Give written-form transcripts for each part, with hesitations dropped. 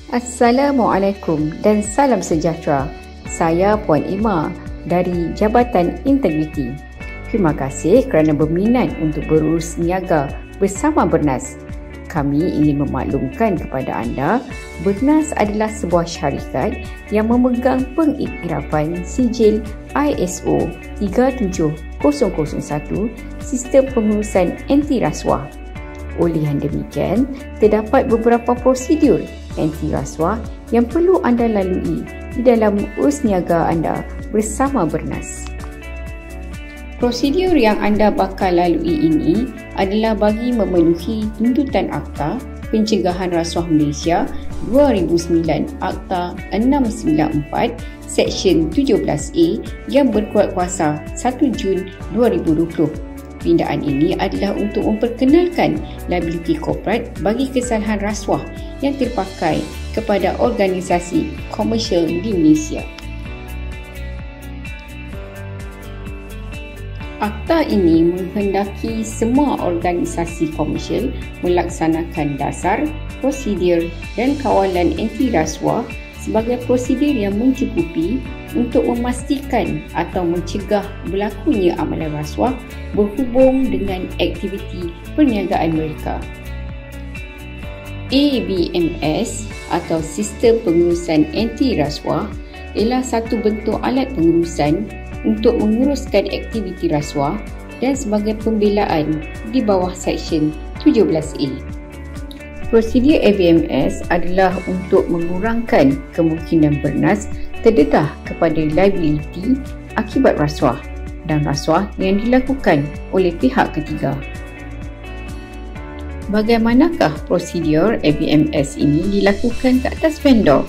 Assalamualaikum dan salam sejahtera. Saya Puan Ima dari Jabatan Integriti. Terima kasih kerana berminat untuk berurus niaga bersama Bernas. Kami ingin memaklumkan kepada anda, Bernas adalah sebuah syarikat yang memegang pengiktirafan sijil ISO 37001 Sistem Pengurusan Anti Rasuah. Oleh yang demikian, terdapat beberapa prosedur anti rasuah yang perlu anda lalui di dalam urus niaga anda bersama Bernas. Prosedur yang anda bakal lalui ini adalah bagi memenuhi tuntutan Akta Pencegahan Rasuah Malaysia 2009 Akta 694 Seksyen 17A yang berkuat kuasa 1 Jun 2020. Pindaan ini adalah untuk memperkenalkan liability korporat bagi kesalahan rasuah yang terpakai kepada organisasi komersial di Malaysia. Akta ini menghendaki semua organisasi komersial melaksanakan dasar, prosedur dan kawalan anti rasuah sebagai prosedur yang mencukupi untuk memastikan atau mencegah berlakunya amalan rasuah berhubung dengan aktiviti perniagaan mereka. ABMS atau Sistem Pengurusan Anti Rasuah ialah satu bentuk alat pengurusan untuk menguruskan aktiviti rasuah dan sebagai pembelaan di bawah Seksyen 17A. Prosedur ABMS adalah untuk mengurangkan kemungkinan Bernas terdedah kepada liability akibat rasuah dan rasuah yang dilakukan oleh pihak ketiga. Bagaimanakah prosedur ABMS ini dilakukan ke atas vendor?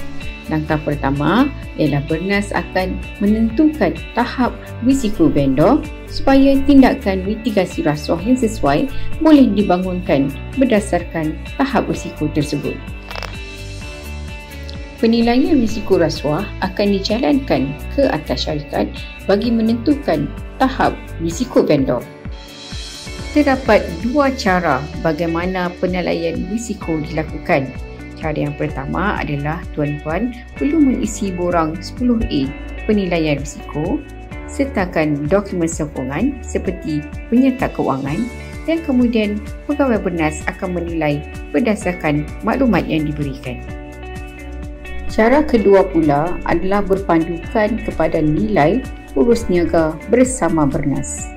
Langkah pertama ialah Bernas akan menentukan tahap risiko vendor supaya tindakan mitigasi rasuah yang sesuai boleh dibangunkan berdasarkan tahap risiko tersebut. Penilaian risiko rasuah akan dijalankan ke atas syarikat bagi menentukan tahap risiko vendor. Terdapat dua cara bagaimana penilaian risiko dilakukan. Cara yang pertama adalah tuan-tuan perlu mengisi borang 10A penilaian risiko sertakan dokumen sokongan seperti penyerta kewangan dan kemudian pegawai Bernas akan menilai berdasarkan maklumat yang diberikan. Cara kedua pula adalah berpandukan kepada nilai urus niaga bersama Bernas.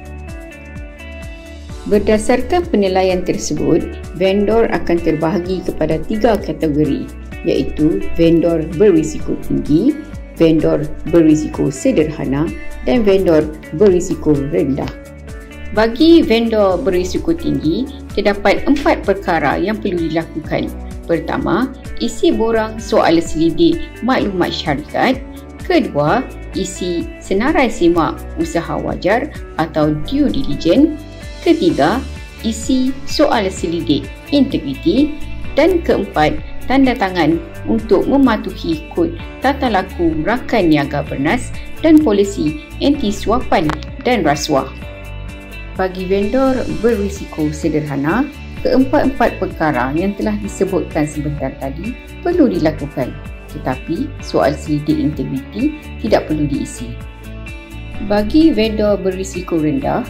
Berdasarkan penilaian tersebut, vendor akan terbahagi kepada 3 kategori, iaitu vendor berisiko tinggi, vendor berisiko sederhana dan vendor berisiko rendah. Bagi vendor berisiko tinggi, terdapat 4 perkara yang perlu dilakukan. Pertama, isi borang soalan selidik maklumat syarikat. Kedua, isi senarai semak usaha wajar atau due diligence. Ketiga, isi soalan selidik integriti. Dan keempat, tanda tangan untuk mematuhi kod tata laku rakan niaga Bernas dan polisi anti suapan dan rasuah. Bagi vendor berisiko sederhana, keempat-empat perkara yang telah disebutkan sebentar tadi perlu dilakukan, tetapi soal selidik integriti tidak perlu diisi. Bagi vendor berisiko rendah,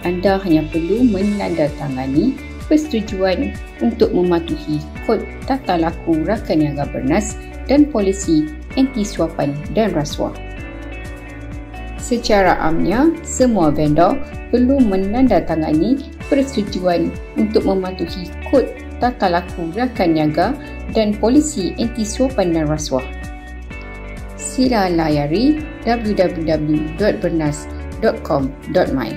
anda hanya perlu menandatangani persetujuan untuk mematuhi kod tata laku rakan niaga Bernas dan polisi anti suapan dan rasuah. Secara amnya, semua vendor perlu menandatangani persetujuan untuk mematuhi kod tata laku rakan niaga dan polisi anti suapan dan rasuah. Sila layari www.bernas.com.my.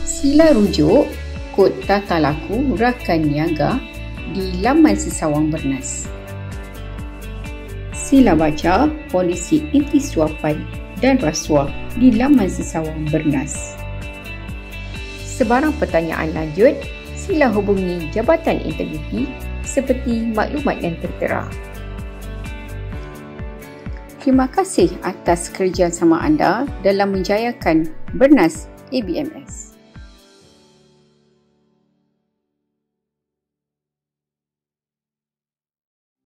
Sila rujuk kod tata laku rakan niaga di laman sesawang Bernas. Sila baca polisi anti suapan dan rasuah di laman sesawang Bernas. Sebarang pertanyaan lanjut, sila hubungi Jabatan Integriti seperti maklumat yang tertera. Terima kasih atas kerjasama anda dalam menjayakan Bernas ABMS.